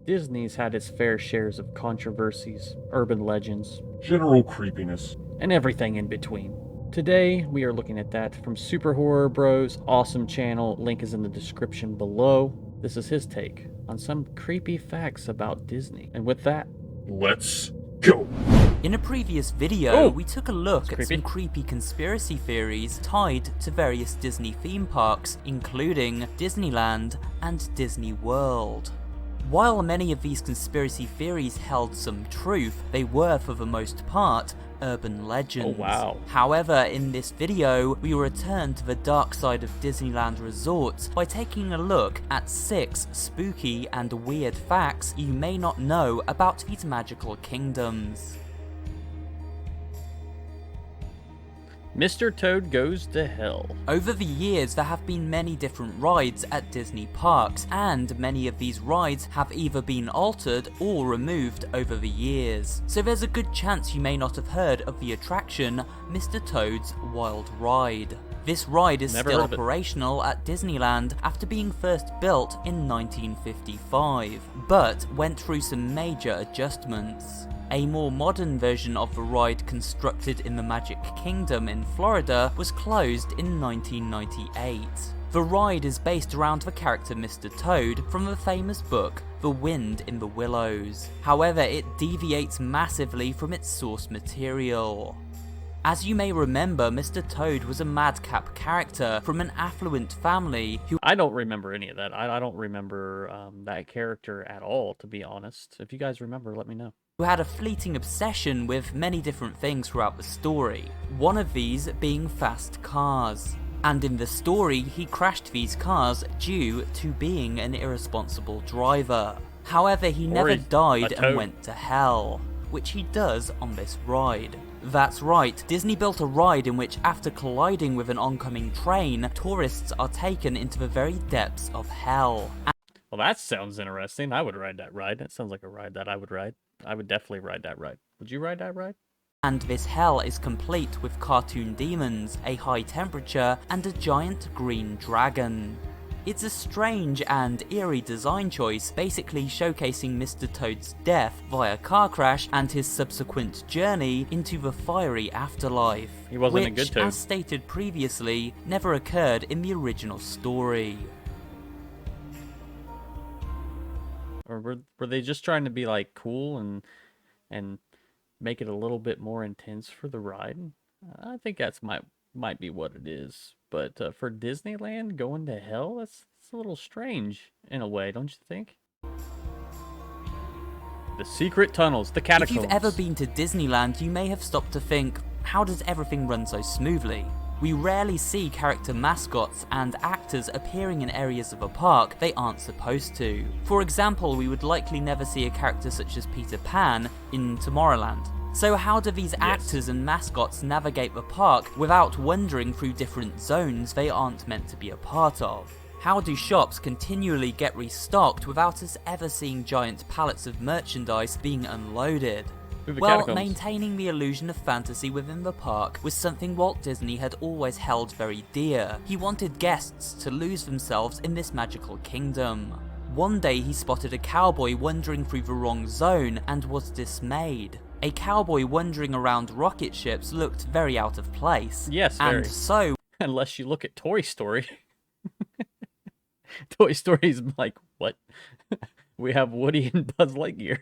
Disney's had its fair shares of controversies, urban legends, general creepiness, and everything in between. Today, we are looking at that from SuperHorrorBro's awesome channel. Link is in the description below. This is his take on some creepy facts about Disney. And with that, let's go! In a previous video, we took a look at some creepy conspiracy theories tied to various Disney theme parks, including Disneyland and Disney World. While many of these conspiracy theories held some truth, they were, for the most part, urban legends. Oh wow. However, in this video, we return to the dark side of Disneyland resorts by taking a look at 6 spooky and weird facts you may not know about these magical kingdoms. Mr. Toad Goes to Hell. Over the years, there have been many different rides at Disney parks, and many of these rides have either been altered or removed over the years. So there's a good chance you may not have heard of the attraction Mr. Toad's Wild Ride. This ride is still operational at Disneyland after being first built in 1955, but went through some major adjustments. A more modern version of the ride, constructed in the Magic Kingdom in Florida, was closed in 1998. The ride is based around the character Mr. Toad from the famous book The Wind in the Willows. However, it deviates massively from its source material. As you may remember, Mr. Toad was a madcap character from an affluent family who— I don't remember any of that. I don't remember that character at all, to be honest. If you guys remember, let me know. Who had a fleeting obsession with many different things throughout the story, one of these being fast cars. And in the story, he crashed these cars due to being an irresponsible driver. However, he never died and went to hell, which he does on this ride. That's right, Disney built a ride in which, after colliding with an oncoming train, tourists are taken into the very depths of hell. Well, that sounds interesting. I would ride that ride. That sounds like a ride that I would ride. I would definitely ride that ride. Would you ride that ride? And this hell is complete with cartoon demons, a high temperature, and a giant green dragon. It's a strange and eerie design choice, basically showcasing Mr. Toad's death via car crash and his subsequent journey into the fiery afterlife. He wasn't which, a good Toad. as stated previously, never occurred in the original story. Or were they just trying to be like cool and make it a little bit more intense for the ride? I think that's might be what it is. But for Disneyland going to hell, that's a little strange in a way, don't you think? The secret tunnels, the catacombs. If you've ever been to Disneyland, you may have stopped to think, how does everything run so smoothly? We rarely see character mascots and actors appearing in areas of a park they aren't supposed to. For example, we would likely never see a character such as Peter Pan in Tomorrowland. So how do these actors and mascots navigate the park without wandering through different zones they aren't meant to be a part of? How do shops continually get restocked without us ever seeing giant pallets of merchandise being unloaded? Well, maintaining the illusion of fantasy within the park was something Walt Disney had always held very dear. He wanted guests to lose themselves in this magical kingdom. One day he spotted a cowboy wandering through the wrong zone and was dismayed. A cowboy wandering around rocket ships looked very out of place. Yes, very. And so— unless you look at Toy Story. Toy Story's like, what? We have Woody and Buzz Lightyear.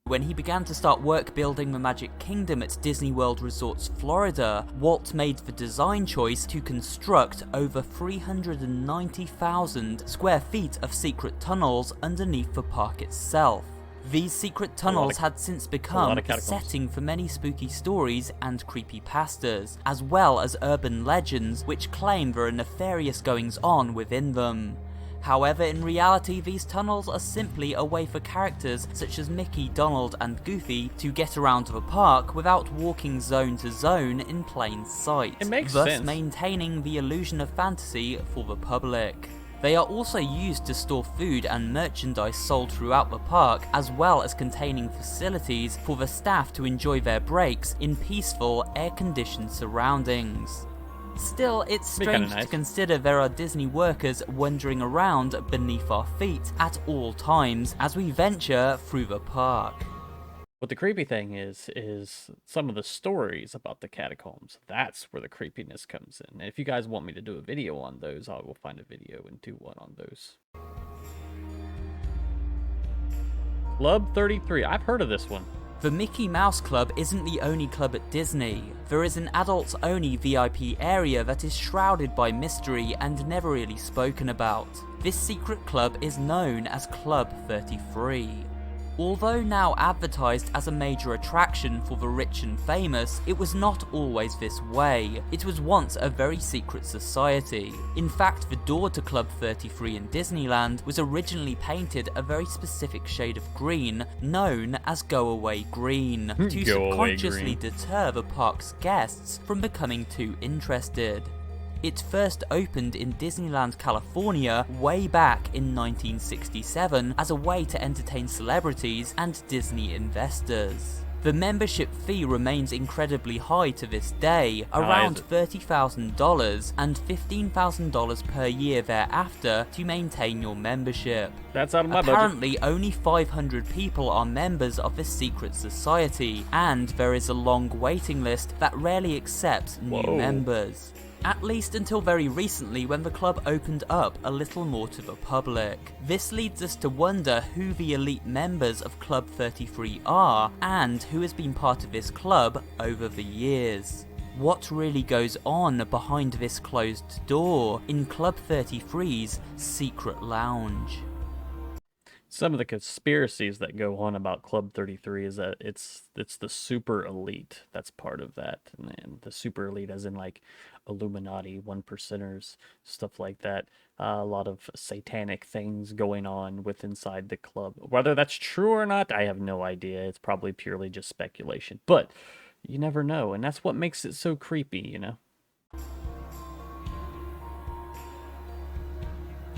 when he began to start work building the Magic Kingdom at Disney World Resorts Florida, Walt made the design choice to construct over 390,000 square feet of secret tunnels underneath the park itself. These secret tunnels had since become the setting for many spooky stories and creepypastas, as well as urban legends which claim there are nefarious goings on within them. However, in reality, these tunnels are simply a way for characters such as Mickey, Donald and Goofy to get around the park without walking zone to zone in plain sight, thus maintaining the illusion of fantasy for the public. They are also used to store food and merchandise sold throughout the park, as well as containing facilities for the staff to enjoy their breaks in peaceful, air-conditioned surroundings. Still, it's Be kinda strange nice. to consider there are Disney workers wandering around beneath our feet at all times as we venture through the park. What the creepy thing is some of the stories about the catacombs. That's where the creepiness comes in. And if you guys want me to do a video on those, I will find a video and do one on those. Club 33. I've heard of this one. The Mickey Mouse Club isn't the only club at Disney. There is an adults-only VIP area that is shrouded by mystery and never really spoken about. This secret club is known as Club 33. Although now advertised as a major attraction for the rich and famous, it was not always this way. It was once a very secret society. In fact, the door to Club 33 in Disneyland was originally painted a very specific shade of green, known as Go Away Green, to Go Away subconsciously Green. deter the park's guests from becoming too interested. It first opened in Disneyland, California way back in 1967 as a way to entertain celebrities and Disney investors. The membership fee remains incredibly high to this day, around $30,000 and $15,000 per year thereafter to maintain your membership. That's out of my budget. Apparently, only 500 people are members of this secret society, and there is a long waiting list that rarely accepts new Whoa. members. At least until very recently when the club opened up a little more to the public. This leads us to wonder who the elite members of Club 33 are, and who has been part of this club over the years. What really goes on behind this closed door in Club 33's secret lounge? Some of the conspiracies that go on about Club 33 is that it's the super elite that's part of that, and the super elite as in like Illuminati, 1%ers, stuff like that. A lot of satanic things going on with inside the club. Whether that's true or not, I have no idea. It's probably purely just speculation, but you never know, and that's what makes it so creepy, you know?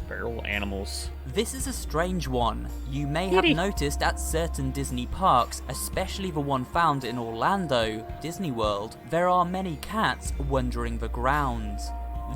Feral animals. This is a strange one. You may have noticed at certain Disney parks, especially the one found in Orlando, Disney World, there are many cats wandering the grounds.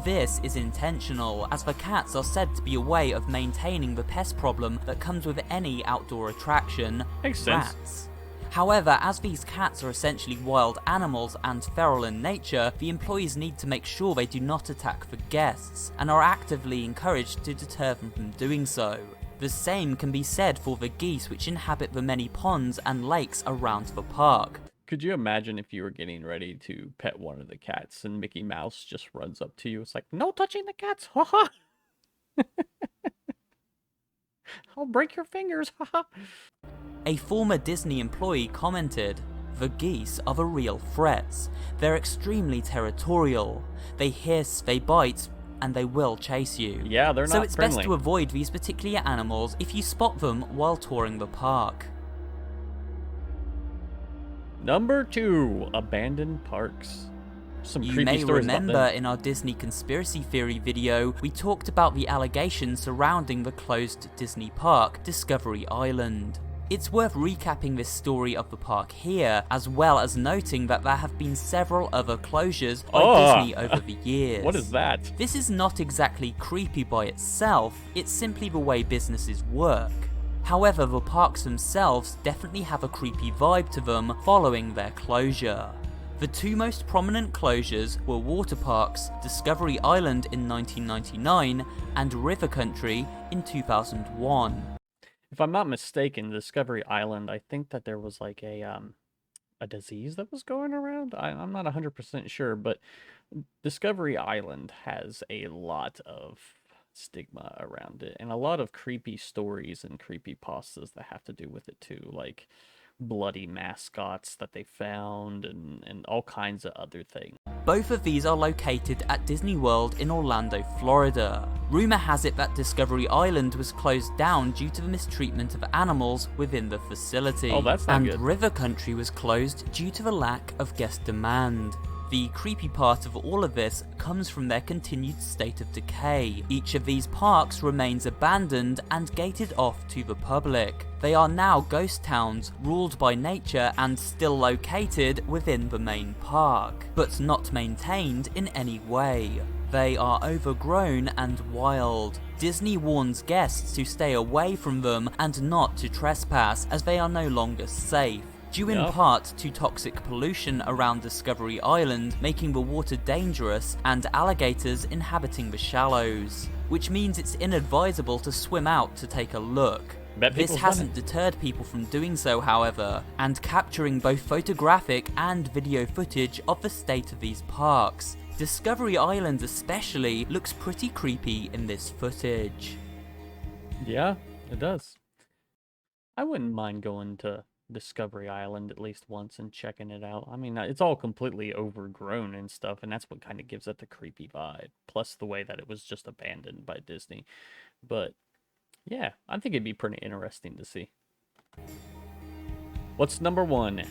This is intentional, as the cats are said to be a way of maintaining the pest problem that comes with any outdoor attraction, Makes sense. rats. However, as these cats are essentially wild animals and feral in nature, the employees need to make sure they do not attack the guests, and are actively encouraged to deter them from doing so. The same can be said for the geese which inhabit the many ponds and lakes around the park. Could you imagine if you were getting ready to pet one of the cats and Mickey Mouse just runs up to you? It's like, no touching the cats, haha! I'll break your fingers, haha! A former Disney employee commented, "The geese are the real threats. They're extremely territorial. They hiss, they bite, and they will chase you." Yeah, they're not So it's friendly. best to avoid these particular animals if you spot them while touring the park. Number 2, abandoned parks. Some You creepy may stories remember about them. in our Disney conspiracy theory video, we talked about the allegations surrounding the closed Disney park, Discovery Island. It's worth recapping this story of the park here, as well as noting that there have been several other closures by Disney over the years. What is that? This is not exactly creepy by itself, it's simply the way businesses work. However, the parks themselves definitely have a creepy vibe to them following their closure. The two most prominent closures were water parks, Discovery Island in 1999 and River Country in 2001. If I'm not mistaken, Discovery Island, I think that there was like a disease that was going around. I'm not 100% sure, but Discovery Island has a lot of stigma around it and a lot of creepy stories and creepy pastas that have to do with it too, like bloody mascots that they found and all kinds of other things. Both of these are located at Disney World in Orlando, Florida. Rumor has it that Discovery Island was closed down due to the mistreatment of animals within the facility. Oh, that's not and good. River Country was closed due to the lack of guest demand. The creepy part of all of this comes from their continued state of decay. Each of these parks remains abandoned and gated off to the public. They are now ghost towns, ruled by nature and still located within the main park, but not maintained in any way. They are overgrown and wild. Disney warns guests to stay away from them and not to trespass, as they are no longer safe, due in part to toxic pollution around Discovery Island, making the water dangerous, and alligators inhabiting the shallows, which means it's inadvisable to swim out to take a look. This hasn't deterred people from doing so, however, and capturing both photographic and video footage of the state of these parks. Discovery Island especially looks pretty creepy in this footage. Yeah, it does. I wouldn't mind going to Discovery Island at least once and checking it out. I mean, it's all completely overgrown and stuff, and that's what kind of gives it the creepy vibe. Plus the way that it was just abandoned by Disney. But yeah, I think it'd be pretty interesting to see. What's number 1?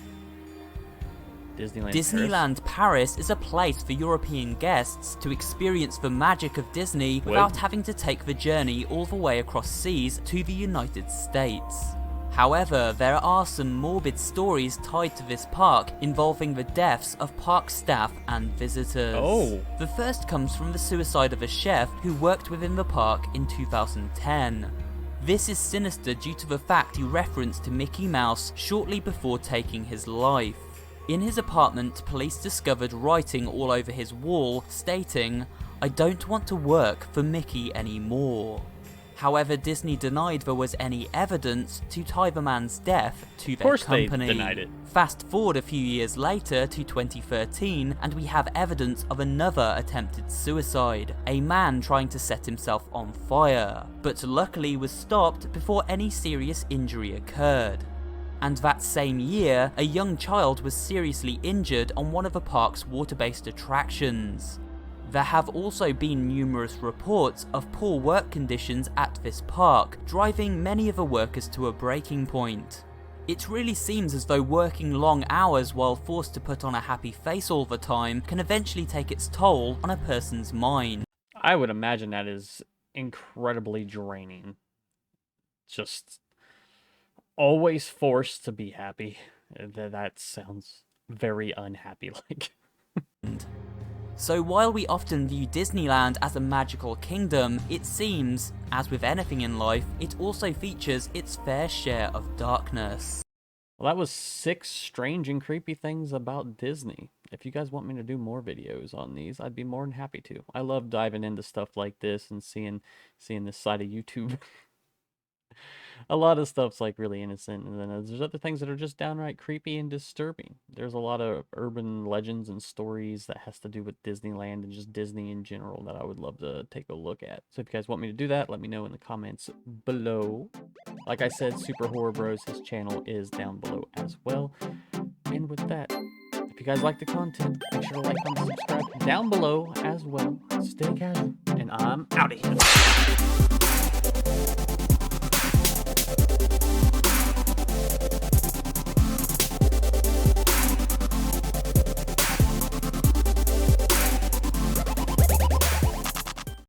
Disneyland Paris is a place for European guests to experience the magic of Disney without having to take the journey all the way across seas to the United States. However, there are some morbid stories tied to this park involving the deaths of park staff and visitors. The first comes from the suicide of a chef who worked within the park in 2010. This is sinister due to the fact he referenced Mickey Mouse shortly before taking his life. In his apartment, police discovered writing all over his wall stating, "I don't want to work for Mickey anymore." However, Disney denied there was any evidence to tie the man's death to their company. Of course they denied it. Fast forward a few years later to 2013, and we have evidence of another attempted suicide, a man trying to set himself on fire, but luckily was stopped before any serious injury occurred. And that same year, a young child was seriously injured on one of the park's water-based attractions. There have also been numerous reports of poor work conditions at this park, driving many of the workers to a breaking point. It really seems as though working long hours while forced to put on a happy face all the time can eventually take its toll on a person's mind. I would imagine that is incredibly draining. Just always forced to be happy. That sounds very unhappy-like. So while we often view Disneyland as a magical kingdom, it seems, as with anything in life, it also features its fair share of darkness. Well, that was 6 strange and creepy things about Disney. If you guys want me to do more videos on these, I'd be more than happy to. I love diving into stuff like this and seeing this side of YouTube. A lot of stuff's like really innocent, and then there's other things that are just downright creepy and disturbing. There's a lot of urban legends and stories that has to do with Disneyland and just Disney in general that I would love to take a look at. So if you guys want me to do that, let me know in the comments below. Like I said, SuperHorrorBro's, his channel is down below as well. And with that, if you guys like the content, make sure to like, comment, subscribe down below as well. Stay casual, and I'm out of here.